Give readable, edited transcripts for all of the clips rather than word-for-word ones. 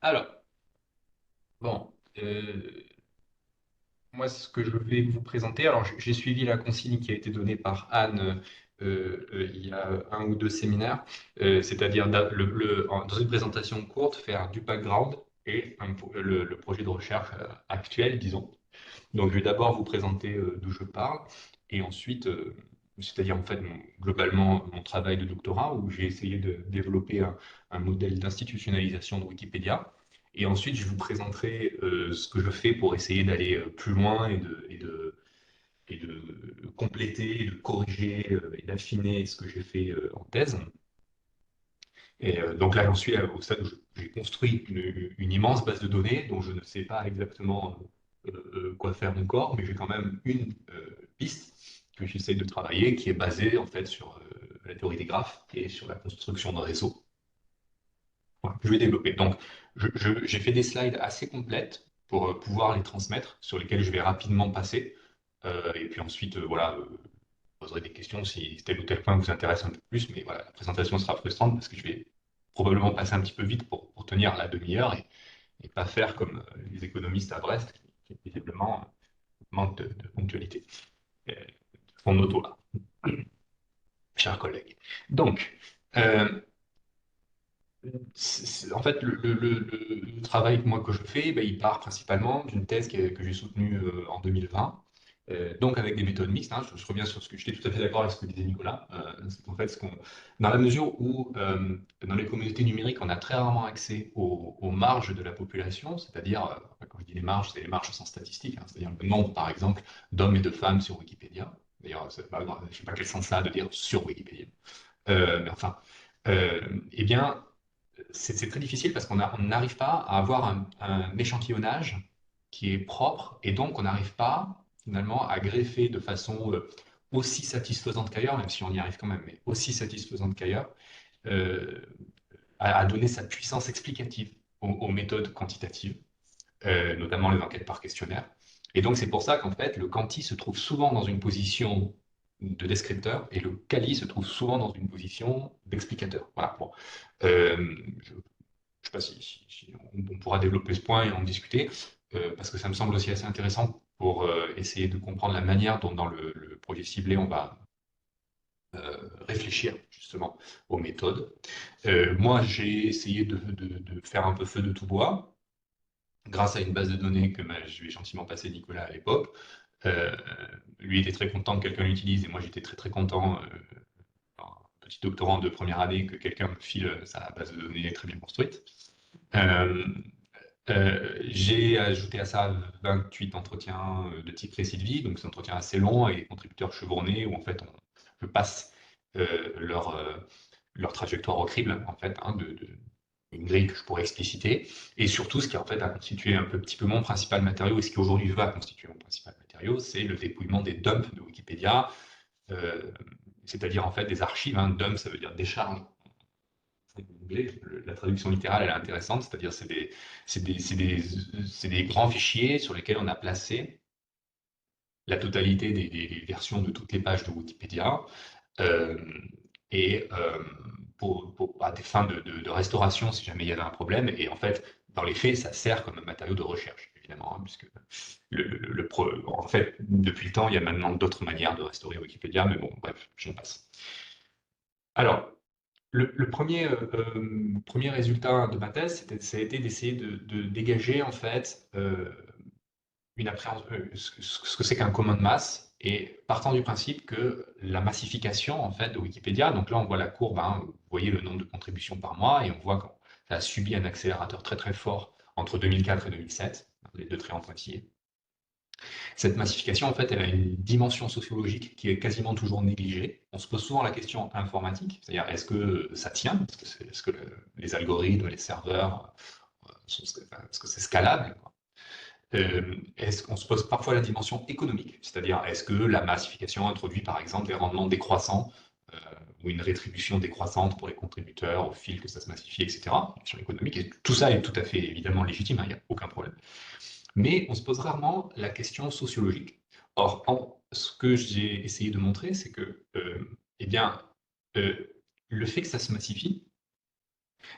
Alors, bon, moi, ce que je vais vous présenter, alors j'ai suivi la consigne qui a été donnée par Anne il y a un ou deux séminaires, c'est-à-dire dans une présentation courte, faire du background et le projet de recherche actuel, disons. Donc, je vais d'abord vous présenter d'où je parle, et ensuite, c'est-à-dire en fait globalement mon travail de doctorat, où j'ai essayé de développer un modèle d'institutionnalisation de Wikipédia. Et ensuite, je vous présenterai ce que je fais pour essayer d'aller plus loin et de compléter, et de corriger et d'affiner ce que j'ai fait en thèse. Et donc là, j'en suis au stade où j'ai construit une immense base de données dont je ne sais pas exactement quoi faire encore, mais j'ai quand même une piste que j'essaie de travailler qui est basée en fait sur la théorie des graphes et sur la construction de réseaux. Voilà, je vais développer. Donc, j'ai fait des slides assez complètes pour pouvoir les transmettre, sur lesquels je vais rapidement passer. Et puis ensuite, voilà, je poserai des questions si tel ou tel point vous intéresse un peu plus. Mais voilà, la présentation sera frustrante parce que je vais probablement passer un petit peu vite pour tenir la demi-heure et pas faire comme les économistes à Brest, qui visiblement manquent de ponctualité. Euh, Font noto là, chers collègues. Donc, euh, en fait, le travail moi, que je fais, ben, il part principalement d'une thèse que j'ai soutenue en 2020, donc avec des méthodes mixtes. Hein. Je reviens sur ce que j'étais tout à fait d'accord avec ce que disait Nicolas. C'est qu'en fait, dans la mesure où dans les communautés numériques, on a très rarement accès aux marges de la population, c'est-à-dire, quand je dis les marges, c'est les marges sans statistiques, hein, c'est-à-dire le nombre, par exemple, d'hommes et de femmes sur Wikipédia. D'ailleurs, je ne sais pas quel sens ça a de dire sur Wikipédia. Mais enfin, euh, eh bien, c'est très difficile parce on n'arrive pas à avoir un échantillonnage qui est propre et donc on n'arrive pas finalement à greffer de façon aussi satisfaisante qu'ailleurs, même si on y arrive quand même, mais aussi satisfaisante qu'ailleurs, euh, à donner sa puissance explicative aux méthodes quantitatives, notamment les enquêtes par questionnaire. Et donc c'est pour ça qu'en fait le quanti se trouve souvent dans une position de descripteur et le quali se trouve souvent dans une position d'explicateur. Voilà. Bon. Je ne sais pas si on pourra développer ce point et en discuter, parce que ça me semble aussi assez intéressant pour essayer de comprendre la manière dont dans le projet ciblé, on va réfléchir justement aux méthodes. Moi, j'ai essayé de faire un peu feu de tout bois, grâce à une base de données que je vais gentiment passer Nicolas à l'époque. Euh, Lui était très content que quelqu'un l'utilise, et moi j'étais très très content, un petit doctorant de première année, que quelqu'un me file sa base de données très bien construite. Euh, j'ai ajouté à ça 28 entretiens de type récit de vie, donc c'est un entretien assez long avec des contributeurs chevronnés où en fait je passe leur trajectoire au crible en fait, hein, une grille que je pourrais expliciter, et surtout ce qui en fait a constitué un petit peu mon principal matériau et ce qui aujourd'hui va constituer mon principal matériau, c'est le dépouillement des dumps de Wikipédia, euh, c'est-à-dire en fait des archives. Hein. Dump, ça veut dire décharge en anglais. La traduction littérale, elle est intéressante, c'est-à-dire c'est des grands fichiers sur lesquels on a placé la totalité des versions de toutes les pages de Wikipédia, euh, et à des fins de restauration si jamais il y avait un problème. Et en fait, dans les faits, ça sert comme un matériau de recherche, évidemment, hein, puisque en fait, depuis le temps, il y a maintenant d'autres manières de restaurer Wikipédia, mais bon, bref, j'en passe. Alors, le premier résultat de ma thèse, ça a été d'essayer de dégager en fait ce que c'est qu'un commun de masse, et partant du principe que la massification en fait de Wikipédia, donc là on voit la courbe, hein, vous voyez le nombre de contributions par mois, et on voit que ça a subi un accélérateur très très fort entre 2004 et 2007, les deux traits en pointillés. Cette massification, en fait, elle a une dimension sociologique qui est quasiment toujours négligée. On se pose souvent la question informatique, c'est-à-dire est-ce que ça tient, est-ce que les algorithmes, les serveurs, est-ce que c'est scalable, quoi. Est-ce qu'on se pose parfois la dimension économique, c'est-à-dire est-ce que la massification introduit par exemple des rendements décroissants euh, ou une rétribution décroissante pour les contributeurs au fil que ça se massifie, etc. Dimension économique, et tout ça est tout à fait évidemment légitime, hein, il n'y a aucun problème. Mais on se pose rarement la question sociologique. Or, ce que j'ai essayé de montrer, c'est que, eh bien, le fait que ça se massifie,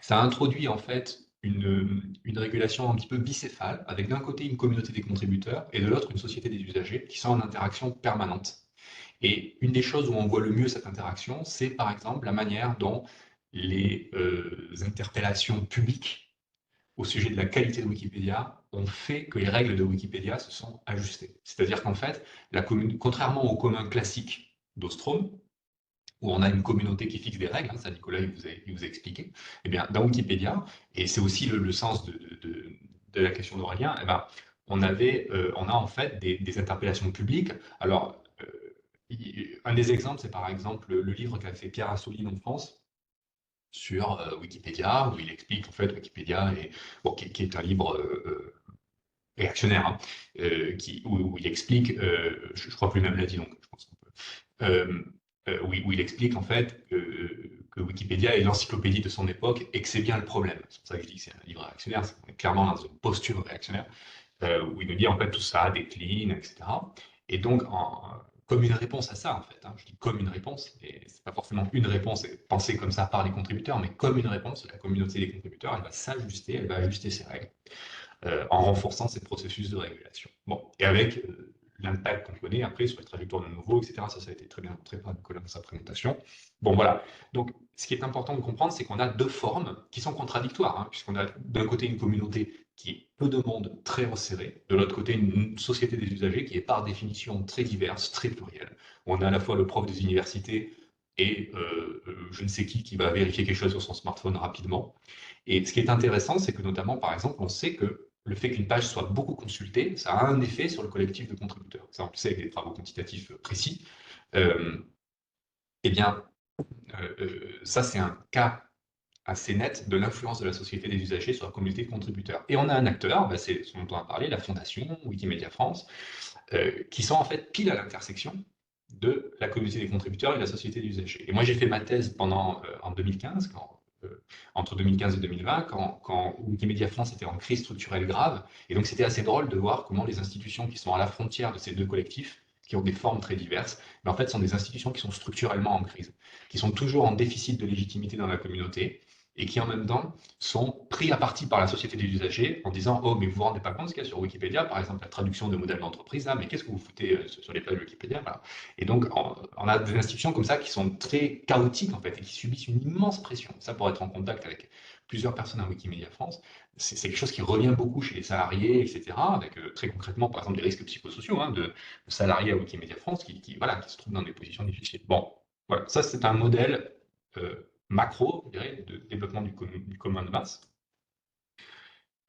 ça introduit en fait une régulation un petit peu bicéphale, avec d'un côté une communauté des contributeurs et de l'autre une société des usagers qui sont en interaction permanente. Et une des choses où on voit le mieux cette interaction, c'est par exemple la manière dont les interpellations publiques au sujet de la qualité de Wikipédia ont fait que les règles de Wikipédia se sont ajustées. C'est-à-dire qu'en fait, contrairement au commun classique d'Ostrom, où on a une communauté qui fixe des règles, hein, ça Nicolas il vous a expliqué, eh bien, dans Wikipédia, et c'est aussi le sens de la question d'Aurélien, eh ben, on a en fait des interpellations publiques. Alors, un des exemples, c'est par exemple le livre qu'a fait Pierre Assouline en France sur Wikipédia, où il explique en fait Wikipédia, bon, qui est un livre réactionnaire, hein, où il explique, je crois que lui-même l'a dit, donc je pense qu'on peut, où il explique en fait que Wikipédia est l'encyclopédie de son époque et que c'est bien le problème. C'est pour ça que je dis que c'est un livre réactionnaire, c'est qu'on est clairement dans une posture réactionnaire, où il nous dit en fait tout ça décline, etc. Et donc, comme une réponse à ça, en fait, hein, je dis comme une réponse, et c'est pas forcément une réponse pensée comme ça par les contributeurs, mais comme une réponse, la communauté des contributeurs, elle va s'ajuster, elle va ajuster ses règles en renforçant ces processus de régulation. Bon, et avec l'impact qu'on connaît après sur les trajectoires de nouveau, etc. Ça a été très bien montré par Nicolas dans sa présentation. Bon, voilà. Donc, ce qui est important de comprendre, c'est qu'on a deux formes qui sont contradictoires, hein, puisqu'on a d'un côté une communauté qui est peu de monde, très resserrée, de l'autre côté une société des usagers qui est par définition très diverse, très plurielle. On a à la fois le prof des universités et je ne sais qui va vérifier quelque chose sur son smartphone rapidement. Et ce qui est intéressant, c'est que notamment, par exemple, on sait que le fait qu'une page soit beaucoup consultée, ça a un effet sur le collectif de contributeurs. Ça, on le sait avec des travaux quantitatifs précis. Euh, eh bien, ça, c'est un cas assez net de l'influence de la société des usagers sur la communauté de contributeurs. Et on a un acteur, bah, c'est ce dont on a parlé, la Fondation, Wikimedia France, qui sont en fait pile à l'intersection de la communauté des contributeurs et de la société des usagers. Et moi, j'ai fait ma thèse en 2015, entre 2015 et 2020, quand Wikimedia France était en crise structurelle grave. Et donc, c'était assez drôle de voir comment les institutions qui sont à la frontière de ces deux collectifs, qui ont des formes très diverses, mais en fait, sont des institutions qui sont structurellement en crise, qui sont toujours en déficit de légitimité dans la communauté, et qui en même temps sont pris à partie par la société des usagers en disant oh mais vous vous rendez pas compte ce qu'il y a sur Wikipédia, par exemple la traduction de modèles d'entreprise là, mais qu'est-ce que vous foutez sur les pages Wikipédia, voilà. Et donc on a des institutions comme ça qui sont très chaotiques en fait et qui subissent une immense pression. Ça pour être en contact avec plusieurs personnes à Wikimedia France, c'est quelque chose qui revient beaucoup chez les salariés, etc. Avec très concrètement par exemple des risques psychosociaux hein, de salariés à Wikimedia France voilà, qui se trouvent dans des positions difficiles. Bon, voilà, ça c'est un modèle macro, je dirais, de développement du commun de masse.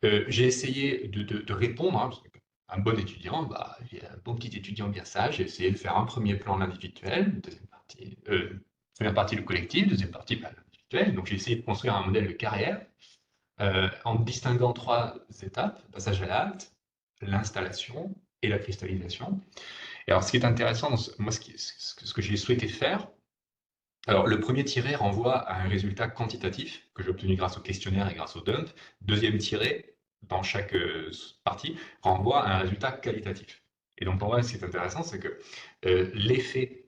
J'ai essayé de répondre, hein, parce qu'un bon étudiant, bah, un bon petit étudiant bien sage, j'ai essayé de faire un premier plan l'individuel, première partie le collectif, deuxième partie bah, l'individuel. Donc j'ai essayé de construire un modèle de carrière en distinguant trois étapes, le passage à l'acte, l'installation et la cristallisation. Et alors ce qui est intéressant, moi ce que j'ai souhaité faire, alors, le premier tiré renvoie à un résultat quantitatif que j'ai obtenu grâce au questionnaire et grâce au dump. Deuxième tiré, dans chaque partie, renvoie à un résultat qualitatif. Et donc, pour moi, ce qui est intéressant, c'est que l'effet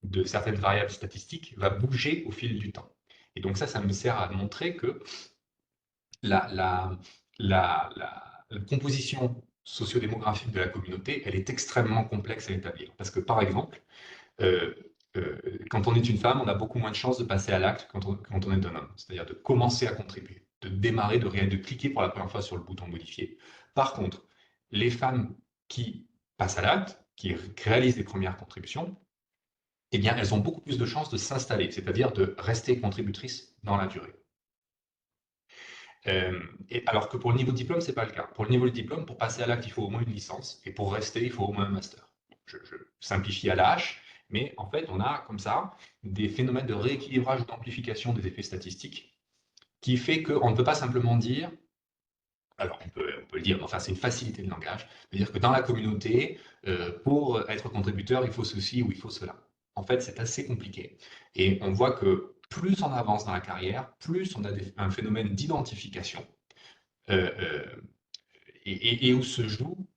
de certaines variables statistiques va bouger au fil du temps. Et donc, ça me sert à montrer que la, la, la composition sociodémographique de la communauté, elle est extrêmement complexe à établir. Parce que, par exemple, euh, quand on est une femme, on a beaucoup moins de chances de passer à l'acte quand on est un homme, c'est-à-dire de commencer à contribuer, de démarrer, de cliquer pour la première fois sur le bouton modifier. Par contre, les femmes qui passent à l'acte, qui réalisent les premières contributions, eh bien, elles ont beaucoup plus de chances de s'installer, c'est-à-dire de rester contributrices dans la durée. Alors que pour le niveau de diplôme, c'est pas le cas. Pour le niveau de diplôme, pour passer à l'acte, il faut au moins une licence, et pour rester, il faut au moins un master. Je simplifie à la hache, mais en fait, on a comme ça des phénomènes de rééquilibrage ou d'amplification des effets statistiques qui fait qu'on ne peut pas simplement dire, alors on peut le dire, mais enfin c'est une facilité de langage, de dire que dans la communauté, pour être contributeur, il faut ceci ou il faut cela. En fait, c'est assez compliqué. Et on voit que plus on avance dans la carrière, plus on a un phénomène d'identification euh, euh, et où se joue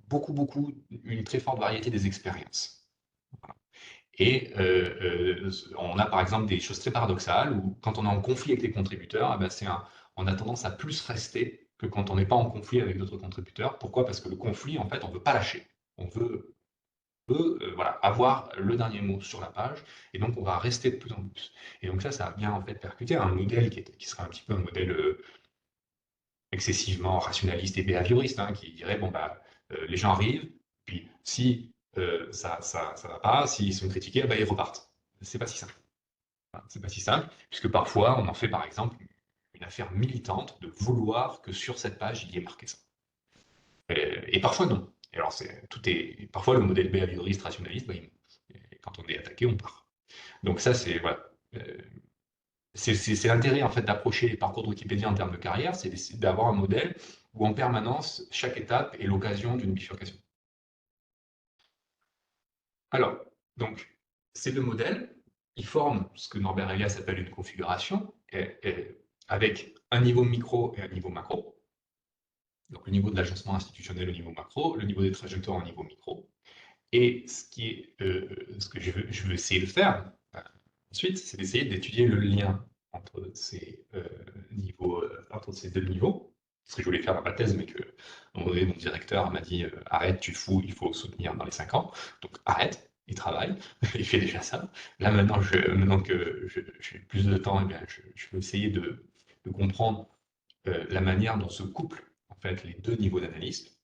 une très forte variété des expériences. Et on a par exemple des choses très paradoxales où quand on est en conflit avec les contributeurs, eh ben on a tendance à plus rester que quand on n'est pas en conflit avec d'autres contributeurs. Pourquoi? Parce que le conflit, en fait, on ne veut pas lâcher. On veut voilà, avoir le dernier mot sur la page, et donc on va rester de plus en plus. Et donc ça a bien en fait percuté un modèle qui serait un petit peu un modèle excessivement rationaliste et behavioriste, hein, qui dirait, bon, bah, les gens arrivent, puis si ça va pas, s'ils sont critiqués, bah, ils repartent. C'est pas si simple. Enfin, c'est pas si simple, puisque parfois on en fait par exemple une affaire militante de vouloir que sur cette page il y ait marqué ça. Et parfois non. Et alors parfois le modèle behavioriste rationaliste, bah, et quand on est attaqué, on part. Donc ça c'est voilà. C'est l'intérêt en fait d'approcher les parcours de Wikipédia en termes de carrière, c'est d'avoir un modèle où en permanence chaque étape est l'occasion d'une bifurcation. Alors, donc, ces deux modèles, ils forment ce que Norbert Elias appelle une configuration, avec un niveau micro et un niveau macro. Donc, le niveau de l'agencement institutionnel au niveau macro, le niveau des trajectoires au niveau micro. Et ce que je veux essayer de faire ensuite, c'est d'essayer d'étudier le lien entre entre ces deux niveaux. Ce que je voulais faire dans ma thèse, mais que à un moment donné, mon directeur m'a dit arrête, tu te fous, il faut soutenir dans les 5 ans. Donc arrête, il travaille, il fait déjà ça. Là maintenant, maintenant que j'ai plus de temps, eh bien, je veux essayer de comprendre la manière dont se couplent en fait les deux niveaux d'analyse.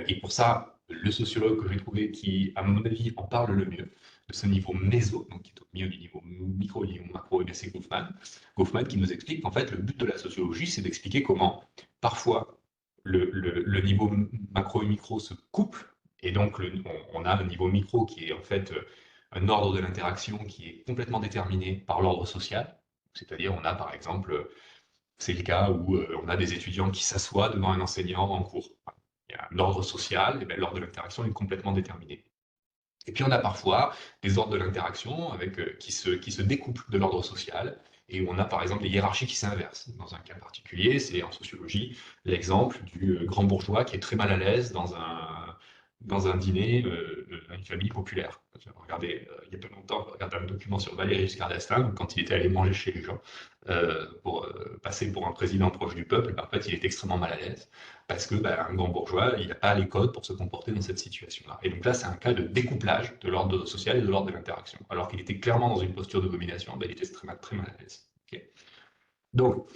Et pour ça, le sociologue que j'ai trouvé qui, à mon avis, en parle le mieux de ce niveau méso, donc qui est au milieu du niveau micro et du niveau macro, et c'est Goffman. Goffman qui nous explique qu'en fait, le but de la sociologie, c'est d'expliquer comment parfois le niveau macro et micro se couplent, et donc on a un niveau micro qui est en fait un ordre de l'interaction qui est complètement déterminé par l'ordre social. C'est-à-dire, on a par exemple c'est le cas où on a des étudiants qui s'assoient devant un enseignant en cours. Il y a l'ordre social, et bien, l'ordre de l'interaction est complètement déterminé. Et puis on a parfois des ordres de l'interaction qui se découplent de l'ordre social, et où on a par exemple des hiérarchies qui s'inversent. Dans un cas particulier, c'est en sociologie l'exemple du grand bourgeois qui est très mal à l'aise dans un dîner à une famille populaire. Regardez, il y a pas longtemps, regardé un document sur Valéry Giscard d'Estaing, quand il était allé manger chez les gens, pour passer pour un président proche du peuple, en fait, il est extrêmement mal à l'aise, parce que un grand bourgeois, il n'a pas les codes pour se comporter dans cette situation-là. Et donc là, c'est un cas de découplage de l'ordre social et de l'ordre de l'interaction. Alors qu'il était clairement dans une posture de domination, il était très mal à l'aise. Okay. Donc,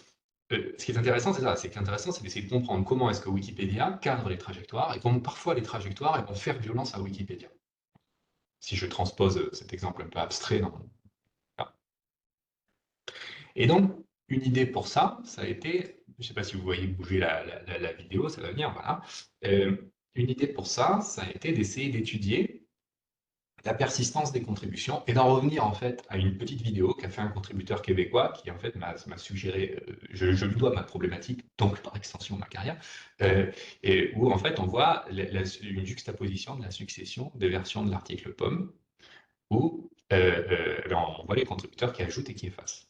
ce qui est intéressant, c'est ça. Ce qui est intéressant, c'est d'essayer de comprendre comment est-ce que Wikipédia cadre les trajectoires et comment parfois les trajectoires elles vont faire violence à Wikipédia. Si je transpose cet exemple un peu abstrait dans mon cas. Et donc, une idée pour ça, ça a été, je ne sais pas si vous voyez bouger la vidéo, ça va venir, voilà. Une idée pour ça a été d'essayer d'étudier la persistance des contributions et d'en revenir en fait à une petite vidéo qu'a fait un contributeur québécois qui en fait m'a suggéré, je lui dois ma problématique, donc par extension ma carrière, et où en fait on voit une juxtaposition de la succession des versions de l'article POM, où on voit les contributeurs qui ajoutent et qui effacent.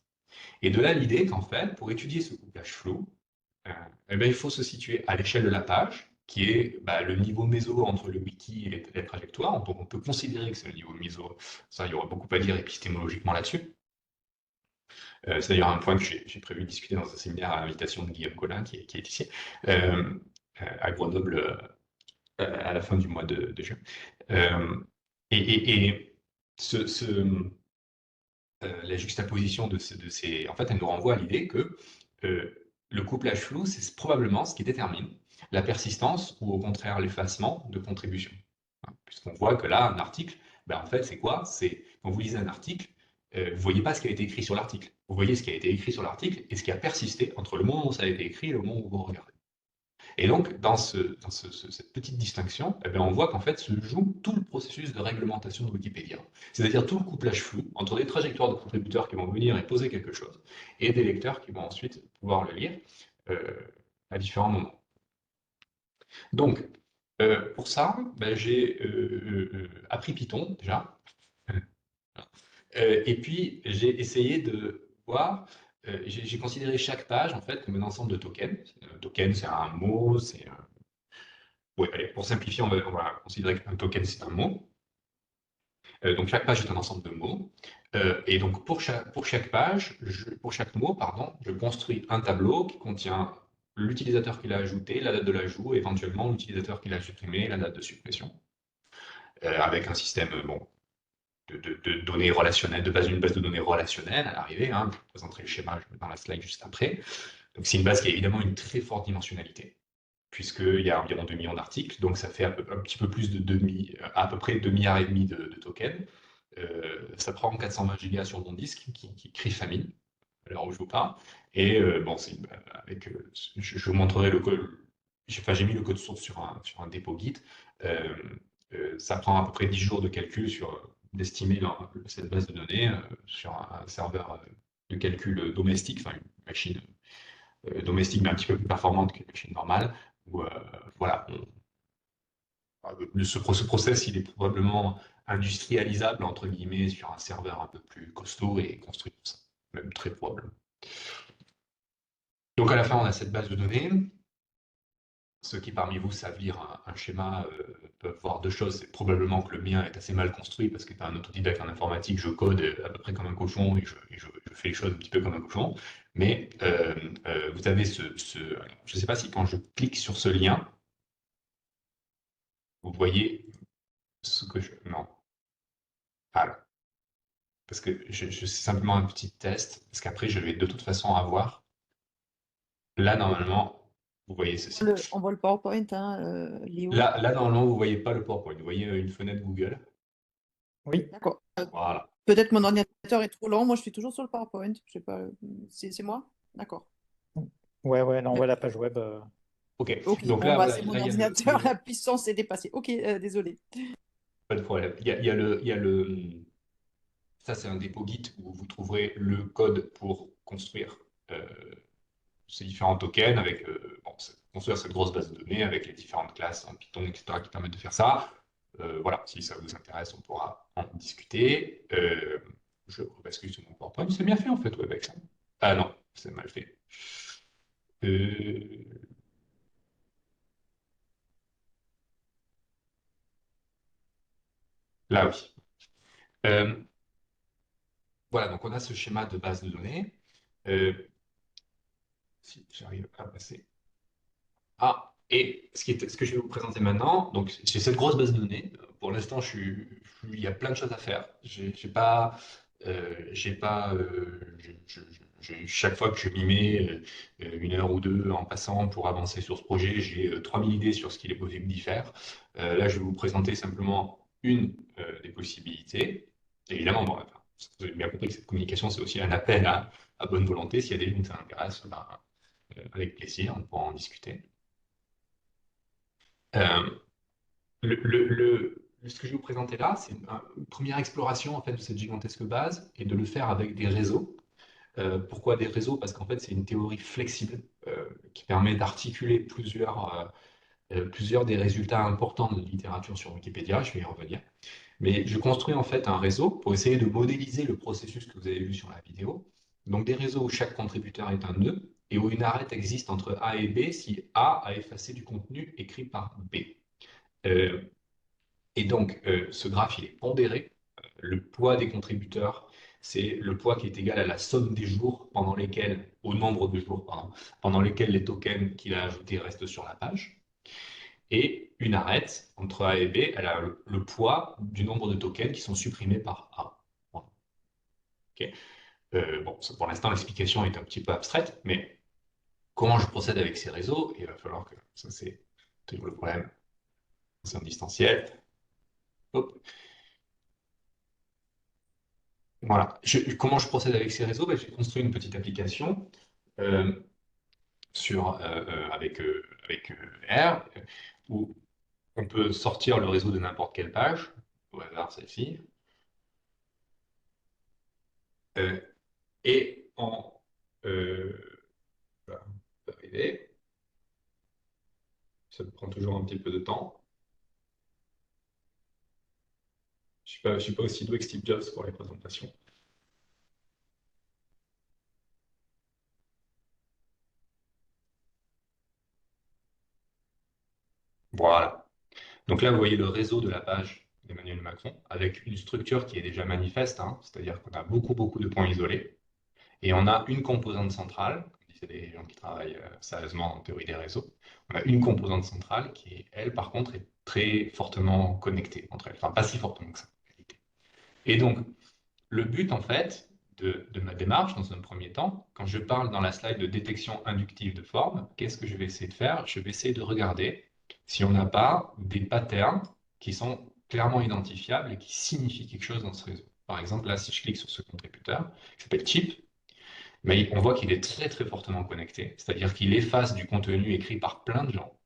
Et de là l'idée qu'en fait, pour étudier ce couplage flou, eh bien, il faut se situer à l'échelle de la page, qui est le niveau méso entre le wiki et les trajectoires. Donc on peut considérer que c'est le niveau méso. Ça, il y aura beaucoup à dire épistémologiquement là-dessus. C'est d'ailleurs un point que j'ai prévu de discuter dans un séminaire à l'invitation de Guillaume Collin, qui est ici, à Grenoble, à la fin du mois de juin. Et ce, ce, la juxtaposition de ces... En fait, elle nous renvoie à l'idée que le couplage flou, c'est probablement ce qui détermine la persistance ou au contraire l'effacement de contributions. Puisqu'on voit que là, un article, en fait, c'est quoi? C'est quand vous lisez un article, vous ne voyez pas ce qui a été écrit sur l'article. Vous voyez ce qui a été écrit sur l'article et ce qui a persisté entre le moment où ça a été écrit et le moment où vous regardez. Et donc, dans cette petite distinction, on voit qu'en fait se joue tout le processus de réglementation de Wikipédia. C'est-à-dire tout le couplage flou entre des trajectoires de contributeurs qui vont venir et poser quelque chose, et des lecteurs qui vont ensuite pouvoir le lire euh, à différents moments. Donc, pour ça, j'ai appris Python déjà. Et puis, j'ai essayé de voir, j'ai considéré chaque page en fait comme un ensemble de tokens. Un token, c'est un mot, c'est oui, allez, pour simplifier, on va considérer qu'un token, c'est un mot. Donc chaque page est un ensemble de mots. Et donc pour chaque page, pour chaque mot, pardon, je construis un tableau qui contient l'utilisateur qui l'a ajouté, la date de l'ajout, et éventuellement l'utilisateur qui l'a supprimé, la date de suppression, avec un système bon, de données relationnelles, une base de données relationnelle à l'arrivée. Hein, je vous présenterai le schéma dans la slide juste après. Donc c'est une base qui a évidemment une très forte dimensionnalité, puisqu'il y a environ 2 millions d'articles, donc ça fait un petit peu plus de à peu près 2 milliards et demi de tokens. Ça prend 420 gigas sur mon disque, qui crie famine, à l'heure où je vous parle. Et bon, je vous montrerai le code. Enfin, j'ai mis le code source sur un dépôt Git. Euh, Ça prend à peu près 10 jours de calcul d'estimer cette base de données sur un serveur de calcul domestique, enfin une machine domestique, mais un petit peu plus performante qu'une machine normale. Où, voilà, ce process, il est probablement industrialisable, entre guillemets, sur un serveur un peu plus costaud et construit pour ça, même très probablement. Donc à la fin, on a cette base de données. Ceux qui parmi vous savent lire un schéma peuvent voir deux choses. C'est probablement que le mien est assez mal construit parce que tu un autodidacte en informatique, je code à peu près comme un cochon et je fais les choses un petit peu comme un cochon. Mais vous avez je ne sais pas si quand je clique sur ce lien, vous voyez ce que je... Non. Alors, parce que c'est simplement un petit test, parce qu'après, je vais de toute façon avoir... Là, normalement, vous voyez ceci. On voit le PowerPoint, hein, Léo. Là, normalement, vous ne voyez pas le PowerPoint. Vous voyez une fenêtre Google. Oui. D'accord. Voilà. Peut-être mon ordinateur est trop lent. Moi, je suis toujours sur le PowerPoint. Je sais pas. C'est moi? D'accord. Ouais, non, on voit la page web. Ok. Ok. Donc Bon, là, bah, voilà, c'est mon là, il y a ordinateur. La puissance est dépassée. Ok, désolé. pas de problème. Il y a ça, c'est un dépôt Git où vous trouverez le code pour construire euh, ces différents tokens avec, bon, construire cette grosse base de données avec les différentes classes en Python, etc., qui permettent de faire ça. Voilà, si ça vous intéresse, on pourra en discuter. Je bascule sur mon PowerPoint. C'est bien fait en fait, WebEx. Ah non, c'est mal fait. Euh, Là, oui. Euh, voilà, donc on a ce schéma de base de données. Euh, si j'arrive à passer. Ah, et ce que je vais vous présenter maintenant, donc j'ai cette grosse base de données. Pour l'instant, il y a plein de choses à faire. J'ai pas, chaque fois que je m'y mets une heure ou deux en passant pour avancer sur ce projet, j'ai 3000 idées sur ce qu'il est possible d'y faire. Là, je vais vous présenter simplement une des possibilités. Évidemment, bon, enfin, vous avez bien compris que cette communication, c'est aussi un appel à bonne volonté. S'il y a des lignes qui s'intéressent, ben, avec plaisir, on pourra en discuter. Euh, ce que je vais vous présenter là, c'est une première exploration en fait, de cette gigantesque base et de le faire avec des réseaux. Pourquoi des réseaux? Parce qu'en fait, c'est une théorie flexible qui permet d'articuler plusieurs des résultats importants de littérature sur Wikipédia. Je vais y revenir. Mais je construis en fait un réseau pour essayer de modéliser le processus que vous avez vu sur la vidéo. Donc des réseaux où chaque contributeur est un nœud et où une arête existe entre A et B si A a effacé du contenu écrit par B. Euh, et donc, ce graphe, il est pondéré. Le poids des contributeurs, c'est le poids qui est égal à la somme des jours au nombre de jours, pardon, pendant lesquels les tokens qu'il a ajoutés restent sur la page. Et une arête entre A et B, elle a le poids du nombre de tokens qui sont supprimés par A. Voilà. Ok. Bon, pour l'instant, l'explication est un petit peu abstraite, mais comment je procède avec ces réseaux? Il va falloir que ça, c'est toujours le problème. C'est en distanciel. Hop. Voilà. Comment je procède avec ces réseaux? Ben, j'ai construit une petite application euh, avec R où on peut sortir le réseau de n'importe quelle page, au hasard celle-ci, euh, et voilà, on va arriver. Ça me prend toujours un petit peu de temps. Je suis pas aussi doué que Steve Jobs pour les présentations. Voilà. Donc là, vous voyez le réseau de la page d'Emmanuel Macron avec une structure qui est déjà manifeste, hein, c'est-à-dire qu'on a beaucoup, beaucoup de points isolés. Et on a une composante centrale, comme c'est des gens qui travaillent sérieusement en théorie des réseaux. On a une composante centrale qui, elle, par contre, est très fortement connectée entre elles. Enfin, pas si fortement que ça, en réalité. Et donc, le but, en fait, de ma démarche, dans un premier temps, quand je parle dans la slide de détection inductive de forme, qu'est-ce que je vais essayer de faire? Je vais essayer de regarder si on n'a pas des patterns qui sont clairement identifiables et qui signifient quelque chose dans ce réseau. Par exemple, là, si je clique sur ce contributeur, qui s'appelle Chip, mais on voit qu'il est très très fortement connecté, c'est-à-dire qu'il efface du contenu écrit par plein de gens,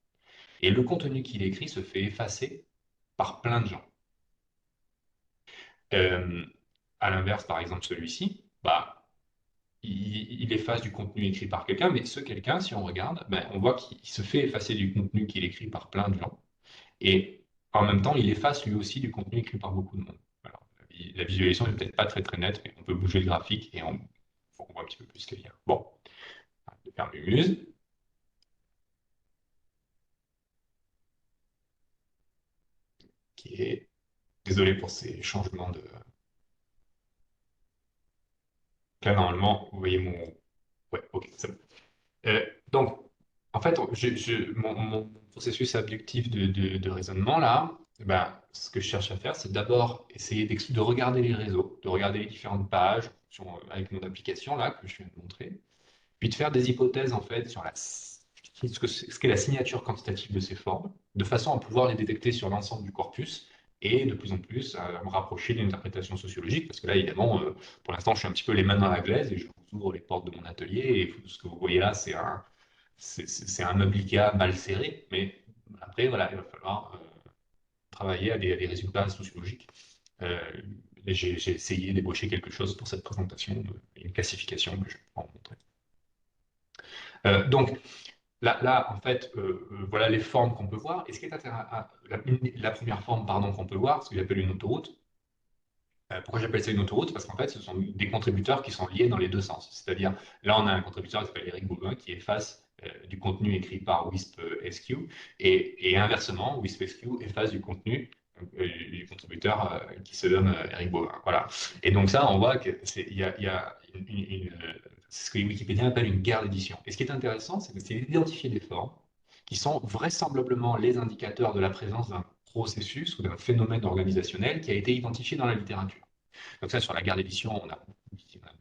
et le contenu qu'il écrit se fait effacer par plein de gens. Euh, à l'inverse, par exemple, celui-ci, bah, il efface du contenu écrit par quelqu'un, mais ce quelqu'un, si on regarde, ben, on voit qu'il se fait effacer du contenu qu'il écrit par plein de gens, et en même temps, il efface lui aussi du contenu écrit par beaucoup de monde. Alors, la visualisation n'est peut-être pas très très nette, mais on peut bouger le graphique et on voit un petit peu plus ce qu'il y a. Bon, je vais faire Mumuse, qui est... Désolé pour ces changements de... Là, normalement, vous voyez mon... Ouais, ok, c'est bon. Donc, en fait, mon processus abductif de raisonnement, là, eh ben, ce que je cherche à faire, c'est d'abord essayer de regarder les réseaux, de regarder les différentes pages avec mon application, là, que je viens de montrer, puis de faire des hypothèses, en fait, sur ce qu'est la signature quantitative de ces formes, de façon à pouvoir les détecter sur l'ensemble du corpus, et de plus en plus à me rapprocher d'une interprétation sociologique, parce que là, évidemment, pour l'instant, je suis un petit peu les mains dans la glaise, et je vous ouvre les portes de mon atelier, et ce que vous voyez là, c'est un obligat mal serré, mais après, voilà, il va falloir travailler à des résultats sociologiques. Euh, j'ai essayé d'ébaucher quelque chose pour cette présentation, une classification que je vais vous montrer. Donc, là, en fait, voilà les formes qu'on peut voir. Et ce qui est intéressant, la première forme, pardon, qu'on peut voir, ce que j'appelle une autoroute. Pourquoi j'appelle ça une autoroute? Parce qu'en fait, ce sont des contributeurs qui sont liés dans les deux sens. C'est-à-dire, là, on a un contributeur qui s'appelle Eric Bobin qui efface du contenu écrit par WISP-SQ et inversement, WISP-SQ efface du contenu du contributeur qui se nomme Eric Bobin. Voilà. Et donc ça, on voit qu'il y a c'est ce que Wikipédia appelle une guerre d'édition. Et ce qui est intéressant, c'est d'identifier des formes qui sont vraisemblablement les indicateurs de la présence d'un processus ou d'un phénomène organisationnel qui a été identifié dans la littérature. Donc ça, sur la guerre d'édition, on a beaucoup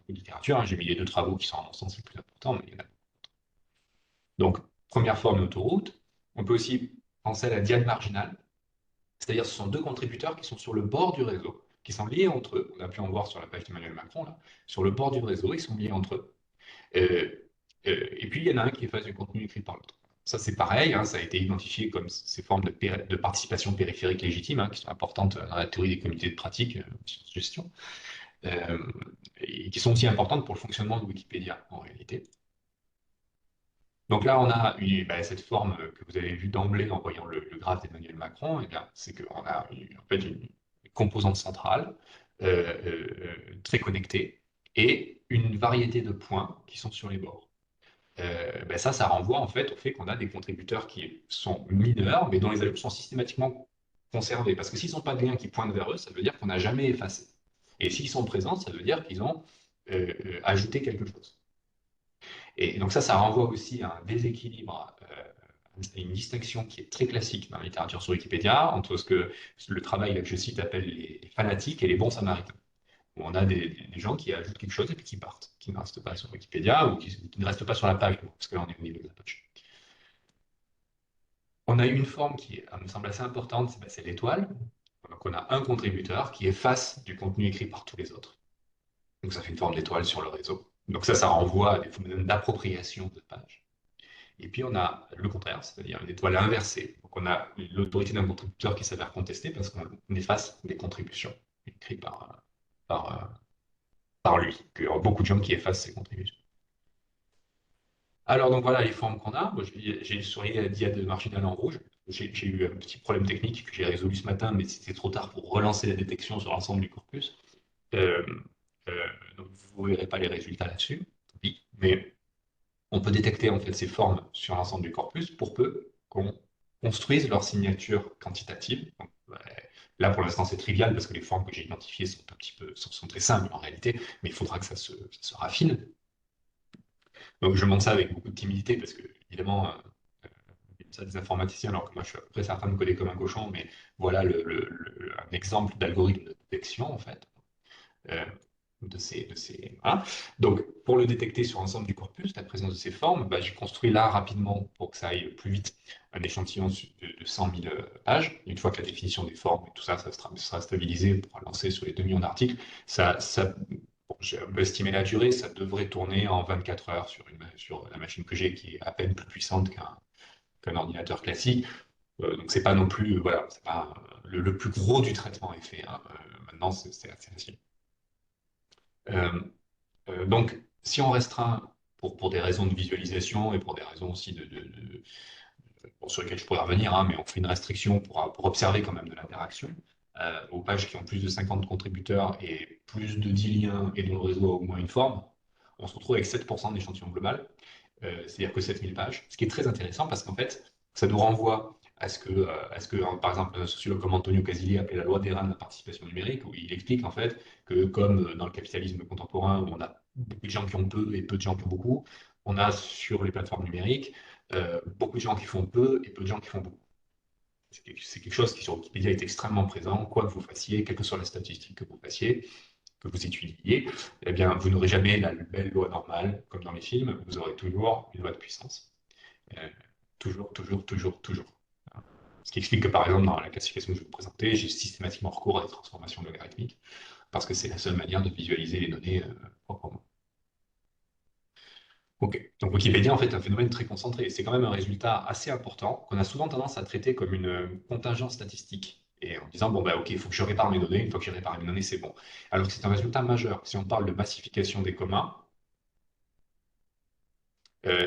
de littérature, hein. J'ai mis les deux travaux qui sont, à mon sens, les plus importants, mais il y en a. Donc, première forme d'autoroute. On peut aussi penser à la diane marginale, c'est-à-dire ce sont deux contributeurs qui sont sur le bord du réseau, qui sont liés entre eux. On a pu en voir sur la page d'Emmanuel Macron, là. Sur le bord du réseau, ils sont liés entre eux. Et puis, il y en a un qui efface du contenu écrit par l'autre. Ça, c'est pareil, hein, ça a été identifié comme ces formes de participation périphérique légitime, hein, qui sont importantes dans la théorie des communautés de pratique, sciences de gestion, euh, et qui sont aussi importantes pour le fonctionnement de Wikipédia, en réalité. Donc là, on a cette forme que vous avez vue d'emblée en voyant le graphe d'Emmanuel Macron, et là, c'est qu'on a en fait une composante centrale très connectée et une variété de points qui sont sur les bords. Ça renvoie en fait au fait qu'on a des contributeurs qui sont mineurs, mais dont les ajouts sont systématiquement conservés. Parce que s'ils n'ont pas de lien qui pointe vers eux, ça veut dire qu'on n'a jamais effacé. Et s'ils sont présents, ça veut dire qu'ils ont ajouté quelque chose. Et donc ça renvoie aussi à un déséquilibre, à une distinction qui est très classique dans la littérature sur Wikipédia, entre ce que le travail là, que je cite appelle les fanatiques et les bons samaritains, où on a des gens qui ajoutent quelque chose et puis qui partent, qui ne restent pas sur Wikipédia ou qui ne restent pas sur la page, parce que là on est au niveau de la page. On a une forme qui me semble assez importante, c'est l'étoile. Donc on a un contributeur qui efface du contenu écrit par tous les autres. Donc ça fait une forme d'étoile sur le réseau. Donc ça renvoie à des phénomènes d'appropriation de page. Et puis on a le contraire, c'est-à-dire une étoile inversée. Donc on a l'autorité d'un contributeur qui s'avère contestée parce qu'on efface des contributions écrites par, par lui, qu'il y a beaucoup de gens qui effacent ces contributions. Alors, donc voilà les formes qu'on a. Moi, j'ai souligné la diade marginale en rouge. J'ai eu un petit problème technique que j'ai résolu ce matin, mais c'était trop tard pour relancer la détection sur l'ensemble du corpus. Euh, donc, vous ne verrez pas les résultats là-dessus. Oui, mais on peut détecter en fait ces formes sur l'ensemble du corpus pour peu qu'on construise leur signature quantitative. Donc, là, pour l'instant, c'est trivial parce que les formes que j'ai identifiées sont très simples en réalité, mais il faudra que ça se raffine. Donc je montre ça avec beaucoup de timidité parce que, évidemment, ça des informaticiens, alors que moi je suis à peu près certain de coder comme un cochon, mais voilà un exemple d'algorithme de détection, en fait, euh, voilà. Donc, pour le détecter sur l'ensemble du corpus, la présence de ces formes, bah, j'ai construit là rapidement, pour que ça aille plus vite, un échantillon de 100 000 pages. Une fois que la définition des formes et tout ça, sera stabilisé pour lancer sur les 2 millions d'articles, bon, j'ai un peu estimé la durée, ça devrait tourner en 24 heures sur la machine que j'ai, qui est à peine plus puissante qu'un ordinateur classique. Donc c'est pas non plus, voilà, c'est pas, le plus gros du traitement est fait, hein. Maintenant, c'est assez facile. Euh, donc, si on restreint pour des raisons de visualisation et pour des raisons aussi bon, sur lesquelles je pourrais revenir, hein, mais on fait une restriction pour observer quand même de l'interaction, aux pages qui ont plus de 50 contributeurs et plus de 10 liens et dont le réseau a au moins une forme, on se retrouve avec 7% d'échantillon global, c'est-à-dire que 7000 pages, ce qui est très intéressant parce qu'en fait, ça nous renvoie à ce que, par exemple, un sociologue comme Antonio Casilli appelait la loi d'Héran de la participation numérique, où il explique en fait que comme dans le capitalisme contemporain, où on a beaucoup de gens qui ont peu et peu de gens qui ont beaucoup, on a sur les plateformes numériques beaucoup de gens qui font peu et peu de gens qui font beaucoup. C'est quelque chose qui sur Wikipédia est extrêmement présent, quoi que vous fassiez, quelles que soient les statistiques que vous fassiez, que vous étudiez, eh bien, vous n'aurez jamais la belle loi normale, comme dans les films, vous aurez toujours une loi de puissance. Euh, toujours, toujours, toujours, toujours. Ce qui explique que, par exemple, dans la classification que je vais vous présenter, j'ai systématiquement recours à des transformations logarithmiques, parce que c'est la seule manière de visualiser les données proprement. Ok, donc Wikipédia en fait est un phénomène très concentré. C'est quand même un résultat assez important qu'on a souvent tendance à traiter comme une contingence statistique. Et en disant, bon, bah, ok, il faut que je répare mes données, une fois que j'ai réparé mes données, c'est bon. Alors que c'est un résultat majeur. Si on parle de massification des communs,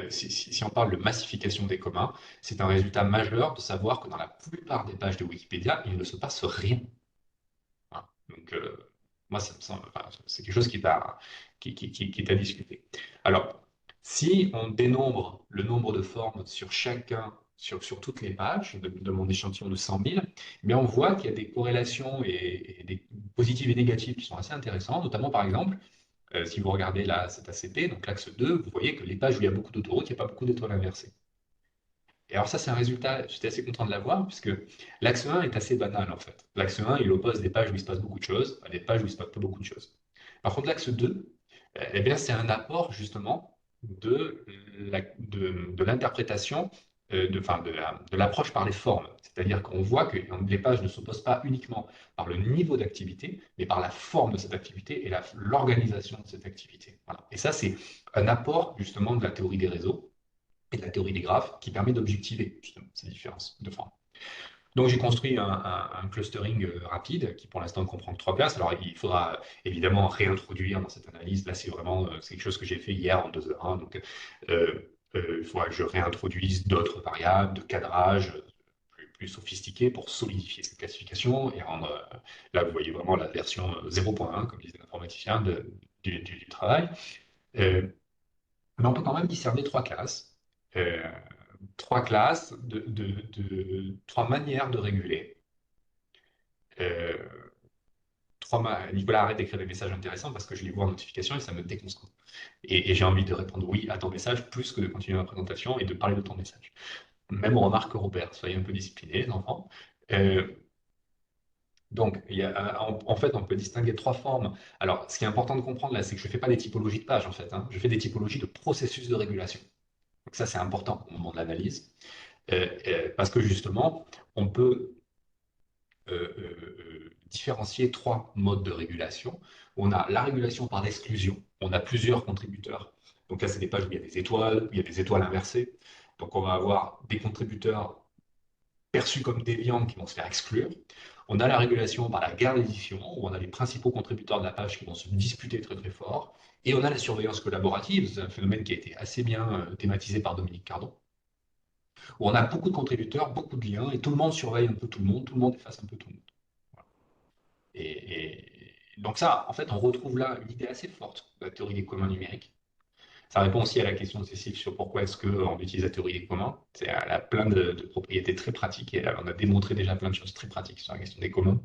si on parle de massification des communs, c'est un résultat majeur de savoir que dans la plupart des pages de Wikipédia, il ne se passe rien. Voilà. Donc, moi, ça me semble, enfin, c'est quelque chose qui est à discuter. Alors, si on dénombre le nombre de formes sur toutes les pages de mon échantillon de 100 000, eh bien, on voit qu'il y a des corrélations et des positives et négatives qui sont assez intéressantes, notamment par exemple, si vous regardez là, cet ACP, donc l'axe 2, vous voyez que les pages où il y a beaucoup d'autoroutes, il n'y a pas beaucoup d'étoiles inversées. Et alors ça, c'est un résultat, j'étais assez content de l'avoir, puisque l'axe 1 est assez banal en fait. L'axe 1, il oppose des pages où il se passe beaucoup de choses à des pages où il se passe pas beaucoup de choses. Par contre, l'axe 2, eh bien, c'est un apport justement de l'interprétation, enfin, de l'approche par les formes. C'est-à-dire qu'on voit que les pages ne s'opposent pas uniquement par le niveau d'activité, mais par la forme de cette activité et l'organisation de cette activité. Voilà. Et ça, c'est un apport justement de la théorie des réseaux et de la théorie des graphes qui permet d'objectiver justement ces différences de forme. Donc j'ai construit un clustering rapide qui pour l'instant comprend que 3 classes. Alors il faudra évidemment réintroduire dans cette analyse. Là c'est vraiment c'est quelque chose que j'ai fait hier en 2 heures, hein. Donc il faudra que je réintroduise d'autres variables de cadrage plus sophistiquées pour solidifier cette classification et rendre, là vous voyez vraiment la version 0.1 comme disait l'informaticien du travail. Euh, mais on peut quand même discerner 3 classes. Euh, 3 classes trois manières de réguler. Euh, Nicolas, arrête d'écrire des messages intéressants parce que je les vois en notification et ça me déconcentre. Et j'ai envie de répondre oui à ton message plus que de continuer ma présentation et de parler de ton message. Même remarque Robert, soyez un peu disciplinés, les enfants. Euh, donc, en fait, on peut distinguer 3 formes. Alors, ce qui est important de comprendre là, c'est que je ne fais pas des typologies de pages, en fait, hein. Je fais des typologies de processus de régulation. Donc ça, c'est important au moment de l'analyse. Parce que justement, on peut différencier 3 modes de régulation. On a la régulation par l'exclusion. On a plusieurs contributeurs. Donc là, c'est des pages où il y a des étoiles, où il y a des étoiles inversées. Donc on va avoir des contributeurs perçus comme déviants qui vont se faire exclure. On a la régulation par la guerre d'édition, où on a les principaux contributeurs de la page qui vont se disputer très très fort. Et on a la surveillance collaborative, c'est un phénomène qui a été assez bien thématisé par Dominique Cardon, où on a beaucoup de contributeurs, beaucoup de liens, et tout le monde surveille un peu tout le monde efface un peu tout le monde. Voilà. Et donc ça, en fait, on retrouve là une idée assez forte de la théorie des communs numériques, Ça répond aussi à la question de Cécile sur pourquoi est-ce qu'on utilise la théorie des communs. Elle a plein de propriétés très pratiques et on a démontré déjà plein de choses très pratiques sur la question des communs,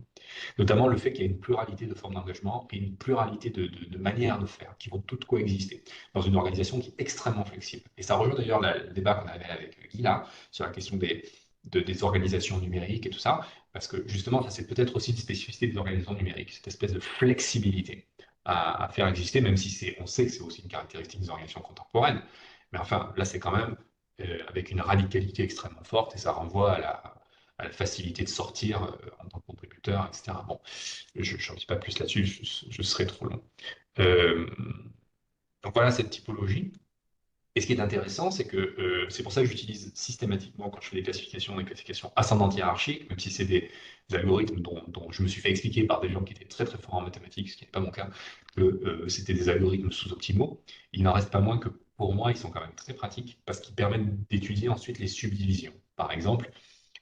notamment le fait qu'il y a une pluralité de formes d'engagement et une pluralité de manières de faire qui vont toutes coexister dans une organisation qui est extrêmement flexible. Et ça rejoint d'ailleurs le débat qu'on avait avec Guy là sur la question des organisations numériques et tout ça, parce que justement, ça c'est peut-être aussi une spécificité des organisations numériques, cette espèce de flexibilité à faire exister, même si on sait que c'est aussi une caractéristique des organisations contemporaines. Mais enfin, là, c'est quand même avec une radicalité extrêmement forte et ça renvoie à la facilité de sortir en tant que contributeur, etc. Bon, je n'en dis pas plus là-dessus, je serai trop long. Euh, donc voilà cette typologie. Et ce qui est intéressant, c'est que c'est pour ça que j'utilise systématiquement, quand je fais des classifications ascendantes hiérarchiques, même si c'est des algorithmes dont je me suis fait expliquer par des gens qui étaient très très forts en mathématiques, ce qui n'est pas mon cas, que c'était des algorithmes sous-optimaux. Il n'en reste pas moins que pour moi, ils sont quand même très pratiques parce qu'ils permettent d'étudier ensuite les subdivisions. Par exemple,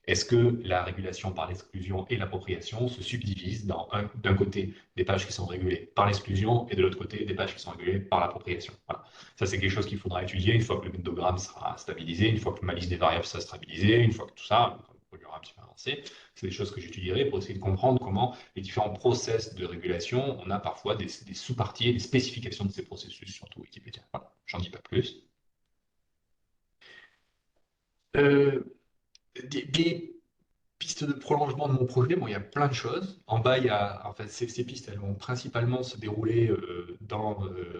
est-ce que la régulation par l'exclusion et l'appropriation se subdivisent d'un côté des pages qui sont régulées par l'exclusion et de l'autre côté des pages qui sont régulées par l'appropriation? Voilà. Ça, c'est quelque chose qu'il faudra étudier une fois que le bendogramme sera stabilisé, une fois que ma liste des variables sera stabilisée, une fois que tout ça, quand il y aura un petit peu avancé. C'est des choses que j'étudierai pour essayer de comprendre comment les différents process de régulation, on a parfois des sous-parties et des spécifications de ces processus, surtout Wikipédia. Voilà, j'en dis pas plus. Euh, des pistes de prolongement de mon projet, bon, il y a plein de choses. En bas, il y a, en fait, ces pistes, elles vont principalement se dérouler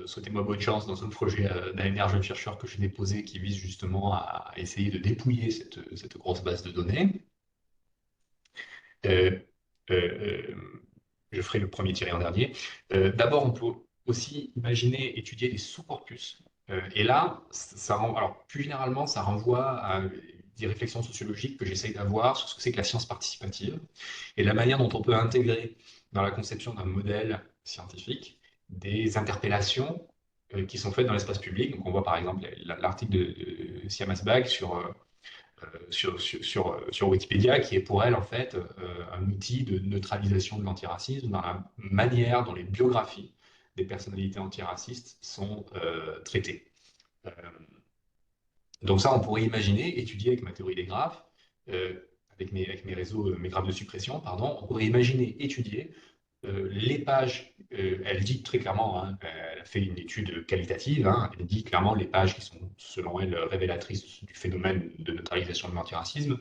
souhaitez-moi bonne chance, dans un projet d'ANR jeune chercheur que j'ai déposé qui vise justement à essayer de dépouiller cette grosse base de données. Euh, euh, je ferai le premier tiré en dernier. D'abord, on peut aussi imaginer étudier des sous-corpus. Et là, alors plus généralement, ça renvoie à des réflexions sociologiques que j'essaye d'avoir sur ce que c'est que la science participative et la manière dont on peut intégrer dans la conception d'un modèle scientifique des interpellations qui sont faites dans l'espace public. Donc on voit par exemple l'article de Siamas Bag sur Wikipédia, qui est pour elle en fait un outil de neutralisation de l'antiracisme dans la manière dont les biographies des personnalités antiracistes sont traitées. Euh, donc ça, on pourrait imaginer, étudier avec ma théorie des graphes, avec mes réseaux, mes graphes de suppression, pardon, on pourrait imaginer étudier les pages, elle dit très clairement, hein, elle a fait une étude qualitative, hein, elle dit clairement les pages qui sont, selon elle, révélatrices du phénomène de neutralisation de l'antiracisme.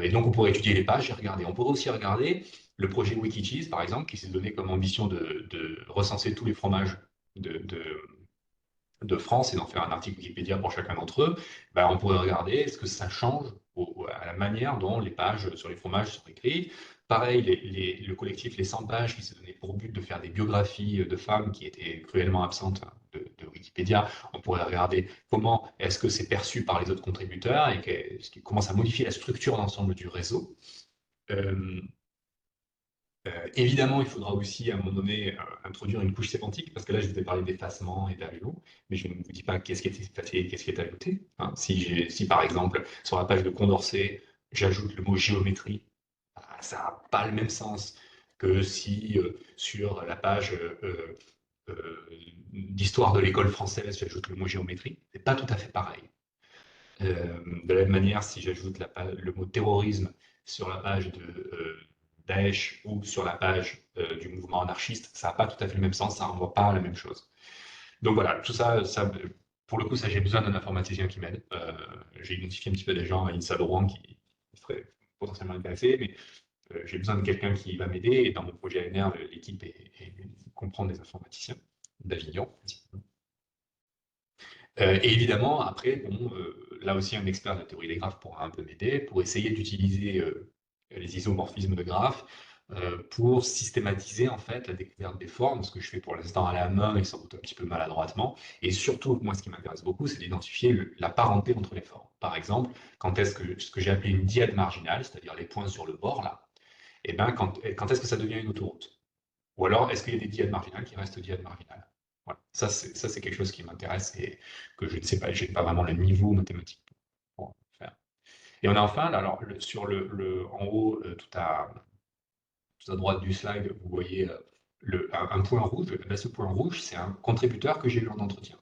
Et donc, on pourrait étudier les pages et regarder. On pourrait aussi regarder le projet Wikicheese, par exemple, qui s'est donné comme ambition de recenser tous les fromages de France et d'en faire un article Wikipédia pour chacun d'entre eux. Ben, on pourrait regarder est-ce que ça change à la manière dont les pages sur les fromages sont écrites. Pareil, le collectif Les 100 pages qui s'est donné pour but de faire des biographies de femmes qui étaient cruellement absentes de Wikipédia. On pourrait regarder comment est-ce que c'est perçu par les autres contributeurs et comment ça modifie la structure d'ensemble du réseau. Euh, Évidemment, il faudra aussi à un moment donné introduire une couche sémantique, parce que là, je vous ai parlé d'effacement et d'ajout, mais je ne vous dis pas qu'est-ce qui est effacé et qu'est-ce qui est ajouté. Hein. Si par exemple, sur la page de Condorcet, j'ajoute le mot géométrie, bah, ça n'a pas le même sens que si sur la page d'histoire de l'école française, j'ajoute le mot géométrie. C'est pas tout à fait pareil. De la même manière, si j'ajoute le mot terrorisme sur la page de Daesh ou sur la page du mouvement anarchiste, ça n'a pas tout à fait le même sens, ça ne renvoie pas à la même chose. Donc voilà, tout ça, pour le coup, ça j'ai besoin d'un informaticien qui m'aide. J'ai identifié un petit peu des gens à INSA de Rouen qui seraient potentiellement intéressés, mais j'ai besoin de quelqu'un qui va m'aider. Et dans mon projet ANR, l'équipe comprend des informaticiens d'Avignon. Et évidemment, après, bon, là aussi, un expert de la théorie des graphes pourra un peu m'aider pour essayer d'utiliser les isomorphismes de graphes pour systématiser en fait la découverte des formes, ce que je fais pour l'instant à la main et sans doute un petit peu maladroitement. Et surtout, moi, ce qui m'intéresse beaucoup, c'est d'identifier la parenté entre les formes. Par exemple, quand est-ce que ce que j'ai appelé une diade marginale, c'est-à-dire les points sur le bord là, et ben quand est-ce que ça devient une autoroute? Ou alors, est-ce qu'il y a des diades marginales qui restent diades marginales? Voilà. Ça, c'est quelque chose qui m'intéresse et que je ne sais pas, je n'ai pas vraiment le niveau mathématique pour faire. Et on a enfin, là, alors, en haut, tout à droite du slide, vous voyez un point rouge. Là, ce point rouge, c'est un contributeur que j'ai eu en entretien.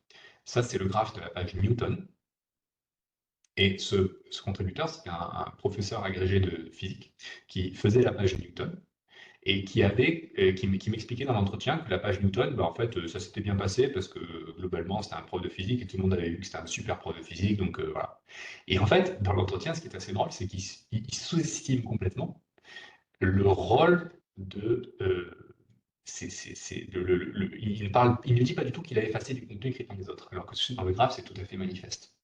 Ça, c'est le graphe de la page Newton. Et ce contributeur, c'est un professeur agrégé de physique qui faisait la page Newton et qui m'expliquait dans l'entretien que la page Newton, en fait, ça s'était bien passé parce que globalement, c'était un prof de physique et tout le monde avait vu que c'était un super prof de physique, donc voilà. Et en fait, dans l'entretien, ce qui est assez drôle, c'est qu'il sous-estime complètement le rôle de. Il ne dit pas du tout qu'il a effacé du contenu écrit par les autres, alors que dans le graphe, c'est tout à fait manifeste.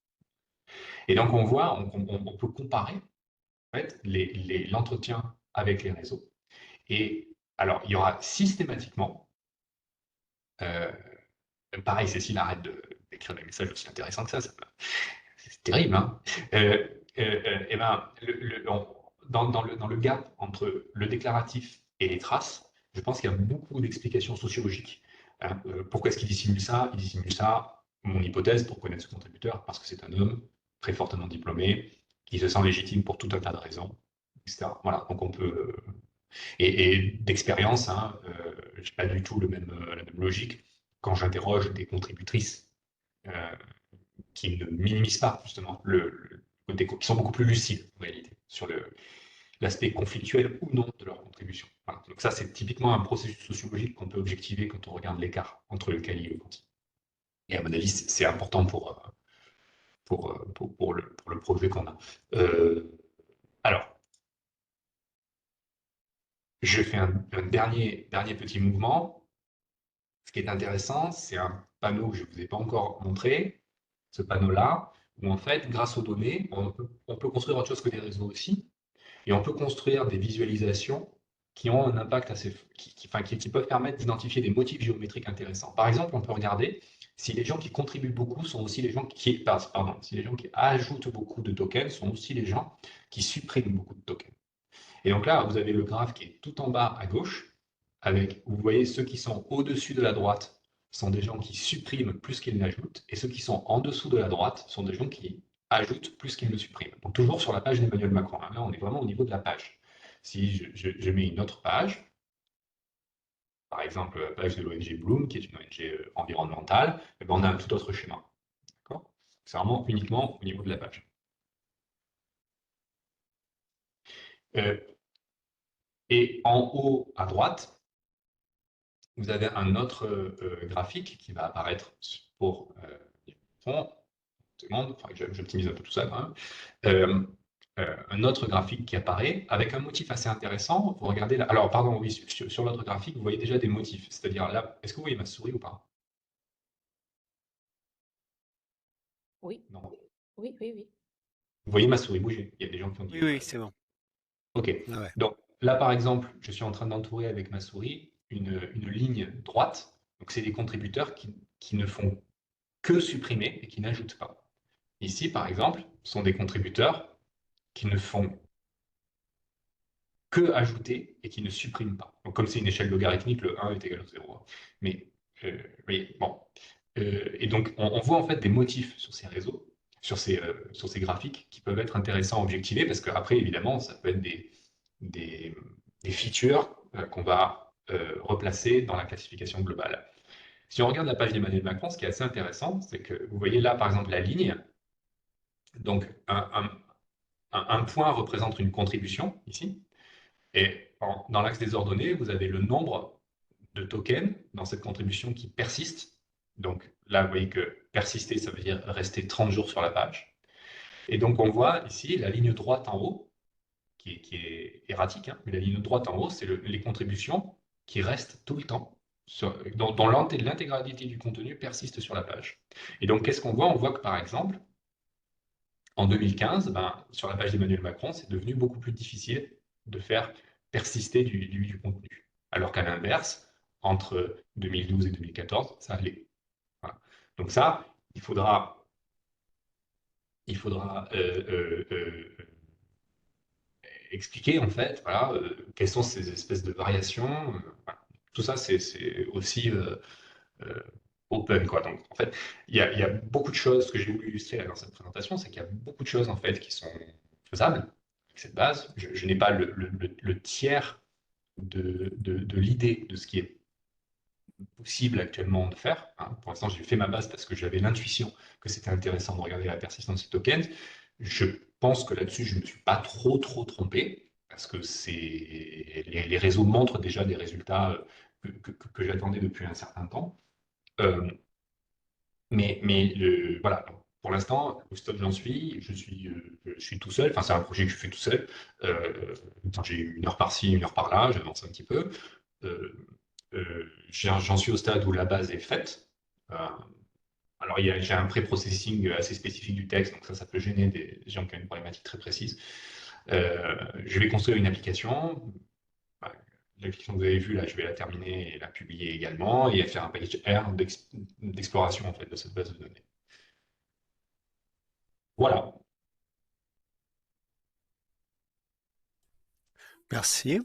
Et donc, on voit, on peut comparer en fait, l'entretien avec les réseaux. Et alors, il y aura systématiquement, euh, pareil, Cécile, arrête d'écrire des messages aussi intéressants que ça c'est terrible, hein. Et ben, dans le gap entre le déclaratif et les traces, je pense qu'il y a beaucoup d'explications sociologiques. Hein. Pourquoi est-ce qu'il dissimule ça? Il dissimule ça, mon hypothèse, pour connaître ce contributeur, parce que c'est un homme très fortement diplômé, qui se sent légitime pour tout un tas de raisons, etc. Voilà, donc on peut. Et d'expérience, hein, je n'ai pas du tout la même logique quand j'interroge des contributrices euh, qui ne minimisent pas justement le côté, qui sont beaucoup plus lucides en réalité sur l'aspect conflictuel ou non de leur contribution. Voilà. Donc ça, c'est typiquement un processus sociologique qu'on peut objectiver quand on regarde l'écart entre le quali et le quanti. Et à mon avis, c'est important pour le projet qu'on a. Alors, je fais un dernier petit mouvement. Ce qui est intéressant, c'est un panneau que je ne vous ai pas encore montré, ce panneau-là, où en fait, grâce aux données, on peut construire autre chose que des réseaux aussi, et on peut construire des visualisations qui ont un impact assez, qui peuvent permettre d'identifier des motifs géométriques intéressants. Par exemple, on peut regarder si les gens qui contribuent beaucoup sont aussi les gens si les gens qui ajoutent beaucoup de tokens sont aussi les gens qui suppriment beaucoup de tokens. Et donc là, vous avez le graphe qui est tout en bas à gauche, avec, vous voyez, ceux qui sont au-dessus de la droite sont des gens qui suppriment plus qu'ils n'ajoutent, et ceux qui sont en dessous de la droite sont des gens qui ajoutent plus qu'ils ne suppriment. Donc toujours sur la page d'Emmanuel Macron. Hein. Là, on est vraiment au niveau de la page. Si je mets une autre page, par exemple la page de l'ONG Bloom, qui est une ONG environnementale, eh ben, on a un tout autre schéma. C'est vraiment uniquement au niveau de la page. Euh, et en haut à droite, vous avez un autre graphique qui va apparaître pour j'optimise un peu tout ça quand même. Un autre graphique qui apparaît avec un motif assez intéressant. Vous regardez là. Alors, pardon, oui, sur l'autre graphique, vous voyez déjà des motifs. C'est-à-dire là, est-ce que vous voyez ma souris ou pas? Oui, Non. oui, oui, oui. Vous voyez ma souris bouger. Il y a des gens qui ont dit. Oui, c'est bon. OK. Ah ouais. Donc là, par exemple, je suis en train d'entourer avec ma souris une ligne droite. Donc, c'est des contributeurs qui ne font que supprimer et qui n'ajoutent pas. Ici, par exemple, sont des contributeurs qui ne font que ajouter et qui ne suppriment pas. Donc, comme c'est une échelle logarithmique, le 1 est égal au 0. Mais, oui, bon. Et donc, on voit en fait des motifs sur ces réseaux, sur ces graphiques, qui peuvent être intéressants à objectiver, parce qu'après, évidemment, ça peut être des features qu'on va replacer dans la classification globale. Si on regarde la page d'Emmanuel Macron, ce qui est assez intéressant, c'est que vous voyez là, par exemple, la ligne. Donc, un point représente une contribution, ici. Et dans l'axe des ordonnées, vous avez le nombre de tokens dans cette contribution qui persiste. Donc là, vous voyez que persister, ça veut dire rester 30 jours sur la page. Et donc on voit ici la ligne droite en haut, qui est erratique, hein, mais la ligne droite en haut, c'est les contributions qui restent tout le temps, dont l'intégralité du contenu persiste sur la page. Et donc qu'est-ce qu'on voit? On voit que par exemple, en 2015, sur la page d'Emmanuel Macron, c'est devenu beaucoup plus difficile de faire persister du contenu. Alors qu'à l'inverse, entre 2012 et 2014, ça allait. Voilà. Donc ça, il faudra expliquer en fait, voilà, quelles sont ces espèces de variations. Voilà. Tout ça, c'est aussi open, quoi. Donc, en fait, il y a beaucoup de choses, ce que j'ai voulu illustrer là, dans cette présentation, c'est qu'il y a beaucoup de choses, en fait, qui sont faisables avec cette base. Je n'ai pas le tiers de l'idée de ce qui est possible actuellement de faire, hein. Pour l'instant, j'ai fait ma base parce que j'avais l'intuition que c'était intéressant de regarder la persistance des tokens. Je pense que là-dessus, je ne me suis pas trop trompé, parce que les réseaux montrent déjà des résultats que j'attendais depuis un certain temps. Euh, voilà, pour l'instant, au stade où j'en suis, je suis tout seul. Enfin, c'est un projet que je fais tout seul. J'ai une heure par-ci, une heure par-là, j'avance un petit peu. J'en suis au stade où la base est faite. Euh, alors, j'ai un pré-processing assez spécifique du texte, donc ça peut gêner des gens qui ont une problématique très précise. Je vais construire une application. Bah, L'application que vous avez vue, là, je vais la terminer et la publier également, et faire un package R d'exploration en fait, de cette base de données. Voilà. Merci.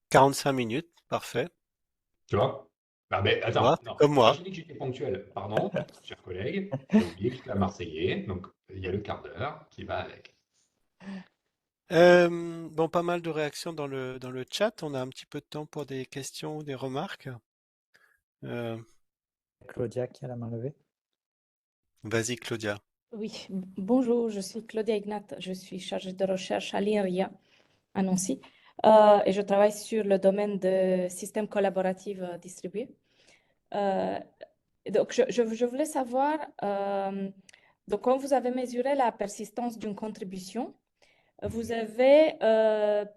45 minutes, parfait. Tu vois? Ah ben, Tu vois, attends, non. comme Alors, moi. j'ai dit que j'étais ponctuel. Pardon, chers collègues. J'ai oublié que j'étais à Marseillais. Donc, il y a le quart d'heure qui va avec. Bon, pas mal de réactions dans le chat. On a un petit peu de temps pour des questions ou des remarques. Euh, Claudia qui a la main levée. Vas-y, Claudia. Oui, bonjour, je suis Claudia Ignat, je suis chargée de recherche à l'INRIA à Nancy et je travaille sur le domaine de systèmes collaboratifs distribués. Donc, je voulais savoir, donc quand vous avez mesuré la persistance d'une contribution, vous avez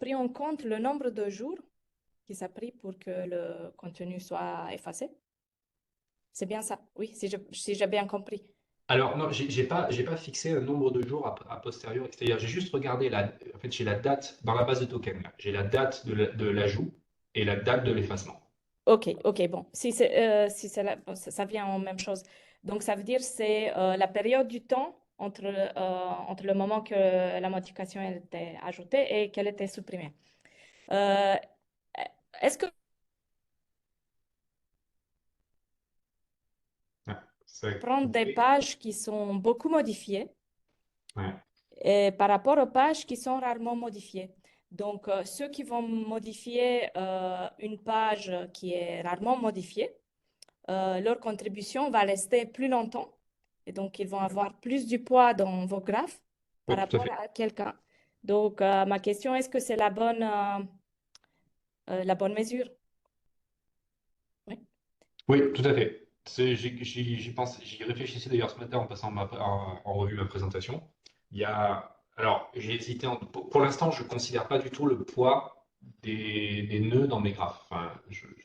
pris en compte le nombre de jours qui s'est pris pour que le contenu soit effacé? C'est bien ça, oui, si j'ai bien compris. Alors, non, j'ai pas fixé un nombre de jours a posteriori. C'est-à-dire, j'ai juste regardé en fait, j'ai la date dans la base de tokens, là. J'ai la date de l'ajout et la date de l'effacement. Ok, bon, si c'est bon, ça vient en même chose. Donc, ça veut dire c'est la période du temps entre le moment que la modification elle était ajoutée et qu'elle était supprimée. Euh, Est-ce que Ouais, c'est prendre des compris. pages qui sont beaucoup modifiées Ouais. et par rapport aux pages qui sont rarement modifiées? Donc, ceux qui vont modifier une page qui est rarement modifiée, leur contribution va rester plus longtemps et donc ils vont avoir plus du poids dans vos graphes par Oui, tout à rapport fait. à quelqu'un. Donc, ma question, est-ce que c'est la bonne mesure? Oui. Oui, tout à fait. J'y pense, j'y réfléchissais d'ailleurs ce matin en passant en revue ma présentation. Alors, j'ai hésité. Pour l'instant, je ne considère pas du tout le poids des nœuds dans mes graphes. Enfin,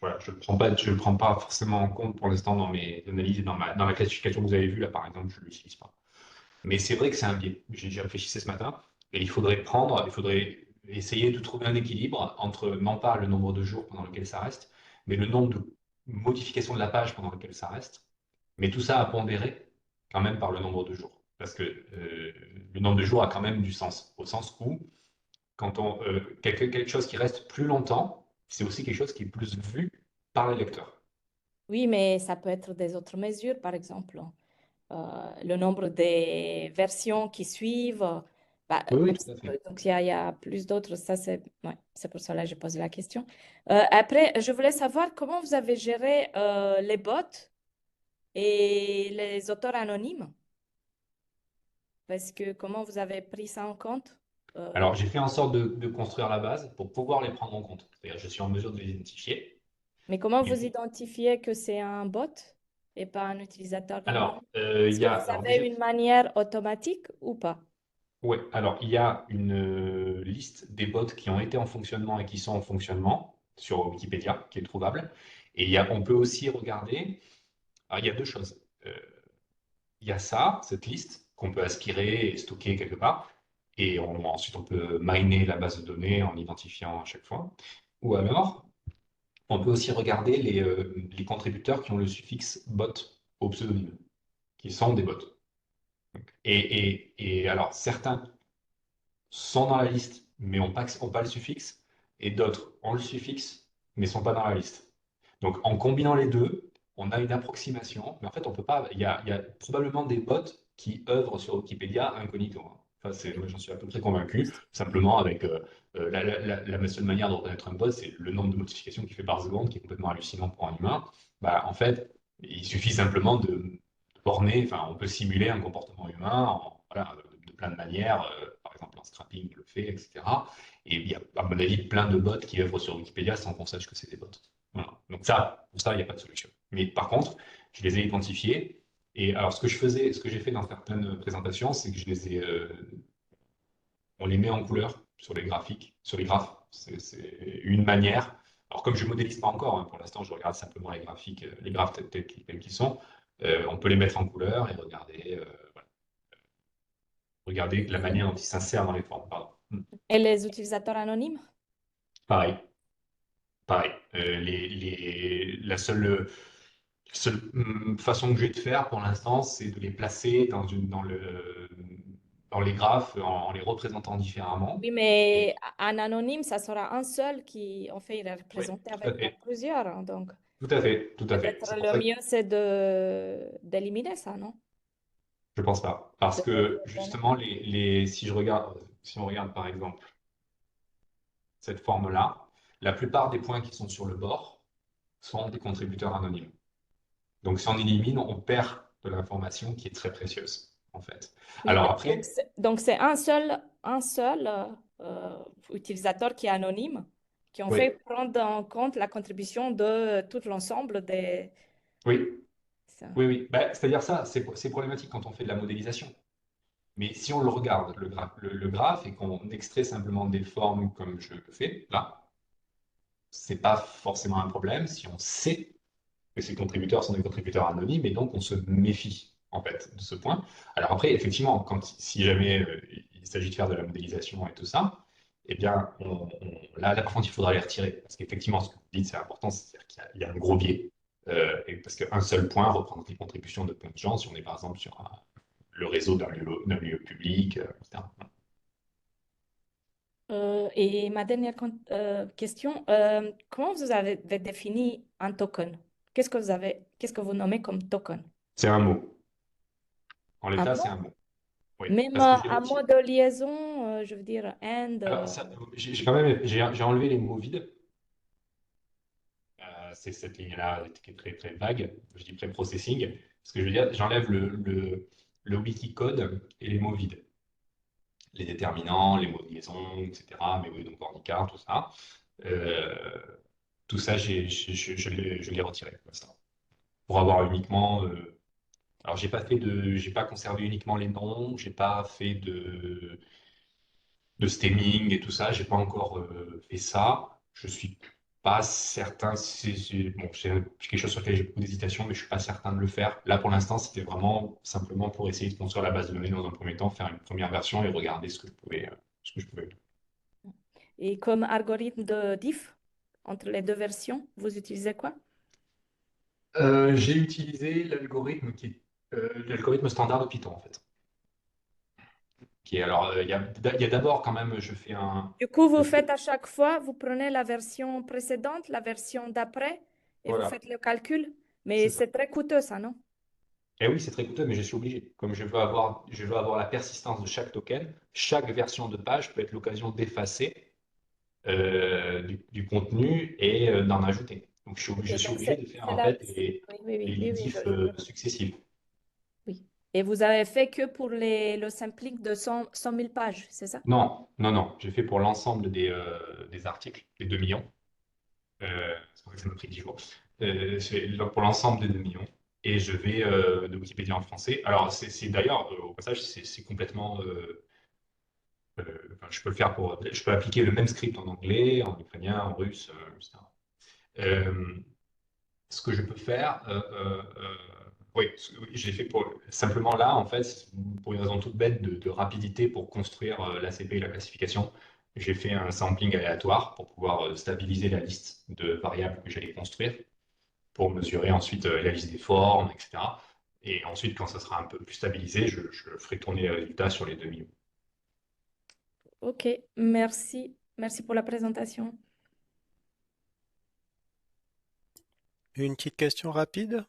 voilà, je le prends pas forcément en compte pour l'instant dans mes analyses et dans la classification que vous avez vue là, par exemple, je ne l'utilise pas. Mais c'est vrai que c'est un biais. J'ai réfléchi ce matin et il faudrait essayer de trouver un équilibre entre non pas le nombre de jours pendant lequel ça reste, mais le nombre de modifications de la page pendant lequel ça reste. Mais tout ça à pondérer quand même par le nombre de jours. Parce que le nombre de jours a quand même du sens. Au sens où, quelque chose qui reste plus longtemps, c'est aussi quelque chose qui est plus vu par les lecteurs. Oui, mais ça peut être des autres mesures, par exemple. Le nombre des versions qui suivent. Bah, Oui, oui, donc, tout à fait. donc, il y a plus d'autres. Ça, c'est pour cela que j'ai posé la question. Après, je voulais savoir comment vous avez géré les bots et les auteurs anonymes. Parce que comment vous avez pris ça en compte? Alors, j'ai fait en sorte de construire la base pour pouvoir les prendre en compte. C'est-à-dire, je suis en mesure de les identifier. Mais comment vous Mais- identifiez que c'est un bot et pas un utilisateur normal? Alors, Est-ce que vous alors avez déjà, une manière automatique ou pas? ouais, alors il y a une liste des bots qui ont été en fonctionnement et qui sont en fonctionnement sur Wikipédia, qui est trouvable. Et on peut aussi regarder, alors il y a deux choses. Il y a cette liste qu'on peut aspirer et stocker quelque part. Et ensuite, on peut miner la base de données en identifiant à chaque fois. Ou alors, on peut aussi regarder les contributeurs qui ont le suffixe bot au pseudonyme, qui sont des bots. Et alors, certains sont dans la liste, mais n'ont pas le suffixe, et d'autres ont le suffixe, mais ne sont pas dans la liste. Donc, en combinant les deux, on a une approximation, mais en fait, on peut pas. Il y a probablement des bots qui œuvrent sur Wikipédia incognito, hein. Enfin, moi, j'en suis à peu près convaincu. Simplement, avec la seule manière de reconnaître un bot, c'est le nombre de modifications qu'il fait par seconde, qui est complètement hallucinant pour un humain. Bah, en fait, il suffit simplement de borner, enfin, on peut simuler un comportement humain voilà, de plein de manières. Par exemple, en scrapping le fait, etc. Et il y a, à mon avis, plein de bots qui œuvrent sur Wikipédia sans qu'on sache que c'est des bots. Voilà. Donc ça, pour ça, il n'y a pas de solution. Mais par contre, je les ai identifiés. Et alors, ce que j'ai fait dans certaines présentations, c'est que on les met en couleur sur les graphiques, sur les graphes. C'est une manière. Alors, comme je ne modélise pas encore, hein, pour l'instant, je regarde simplement les graphiques, les graphes tels qu'ils sont. On peut les mettre en couleur et voilà, regarder la manière dont ils s'insèrent dans les formes. Pardon. Et les utilisateurs anonymes? Pareil, pareil. La seule façon que j'ai de faire pour l'instant, c'est de les placer dans les graphes en les représentant différemment. Oui, mais un anonyme, ça sera un seul qui, en fait, il est Oui, représenté tout à avec fait. plusieurs, hein, donc, Tout à fait, tout à fait. peut-être C'est pour le ça que mieux, c'est d'éliminer ça, non? je pense pas. Parce De mettre que les données. justement, si on regarde par exemple cette forme-là, la plupart des points qui sont sur le bord sont des contributeurs anonymes. Donc si on élimine, on perd de l'information qui est très précieuse, en fait. Oui, Alors donc après, c'est un seul utilisateur qui est anonyme, qui en fait oui, prendre en compte la contribution de tout l'ensemble des... oui, ça. oui, oui. Ben, c'est-à-dire ça, c'est problématique quand on fait de la modélisation. Mais si on le regarde, le graphe, et qu'on extrait simplement des formes comme je le fais, là, c'est pas forcément un problème si on sait que ces contributeurs sont des contributeurs anonymes, et donc on se méfie en fait de ce point. Alors après, effectivement, si jamais il s'agit de faire de la modélisation et tout ça, eh bien, là, par contre, il faudra les retirer. Parce qu'effectivement, ce que vous dites, c'est important, c'est-à-dire qu'il y a un gros biais. Et parce qu'un seul point représente les contributions de plein de gens, si on est par exemple sur le réseau d'un lieu public, etc. Et ma dernière question, comment vous avez défini un token? Qu'est-ce que vous nommez comme token? C'est un mot. En Un l'état, c'est mot? un mot. Oui, Même parce que j'ai un mot retiré. de liaison, je veux dire, and. Alors, j'ai quand même j'ai enlevé les mots vides. C'est cette ligne-là qui est très, très vague. Je dis pré-processing. Ce que je veux dire, j'enlève le wikicode et les mots vides. Les déterminants, les mots de liaison, etc. Mais oui, donc handicap, tout ça. Euh, tout ça, je l'ai retiré pour l'instant. Pour avoir uniquement. Alors, j'ai pas conservé uniquement les noms, j'ai pas fait de stemming et tout ça. J'ai pas encore fait ça. Je suis pas certain. Bon, c'est quelque chose sur lequel j'ai beaucoup d'hésitation, mais je suis pas certain de le faire. Là, pour l'instant, c'était vraiment simplement pour essayer de construire la base de données dans un premier temps, faire une première version et regarder ce que je pouvais. Et comme algorithme de diff entre les deux versions, vous utilisez quoi? J'ai utilisé l'algorithme standard de Python, en fait. Alors, il y a d'abord quand même, Du coup, je vous fais, faites à chaque fois, vous prenez la version précédente, la version d'après, et vous voilà, faites le calcul. Mais c'est ça. c'est très coûteux, ça, non? Et oui, c'est très coûteux, mais je suis obligé. Comme je veux avoir la persistance de chaque token, chaque version de page peut être l'occasion d'effacer du contenu et d'en ajouter. Donc Ok, je suis donc obligé de faire c'est en la... fait les, Oui, oui, les oui, oui, oui, diffs je- successifs. oui. Et vous avez fait que pour le sampling de 100 000 pages, c'est ça? Non, non, non. J'ai fait pour l'ensemble des articles, des 2 millions. C'est pour ça que ça m'a pris 10 jours. Pour l'ensemble des 2 millions. Et je vais de Wikipédia en français. Alors, d'ailleurs, au passage, c'est complètement. Enfin, je peux appliquer le même script en anglais, en ukrainien, en russe, etc. Euh, Ce que je peux faire, oui, j'ai fait simplement là, en fait, pour une raison toute bête de rapidité pour construire l'ACP et la classification, j'ai fait un sampling aléatoire pour pouvoir stabiliser la liste de variables que j'allais construire, pour mesurer ensuite la liste des formes, etc. Et ensuite, quand ça sera un peu plus stabilisé, je ferai tourner les résultats sur les 2 millions. Ok, merci. Merci pour la présentation. Une petite question rapide?